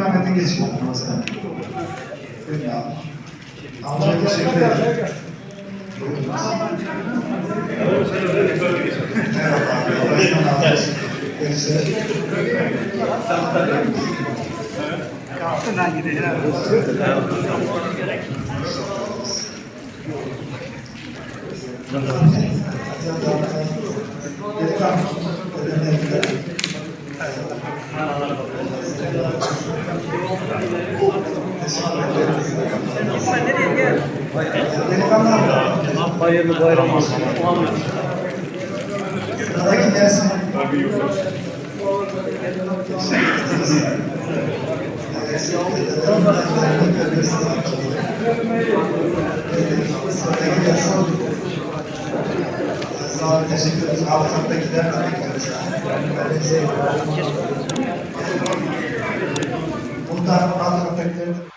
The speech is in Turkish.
ikramiyete geçiyorum mesela. Buyurun abi. Amcaya teşekkür ederim. Buyurunuz. Merhaba abi. Başkan abi. Görüşürüz. Kaptına gideceğim. Hayırlı bayram olsun. Sıradaki gelsin. Sağ olun, teşekkür ederiz. Alttakiler de bekliyoruz. Bundan alttakileri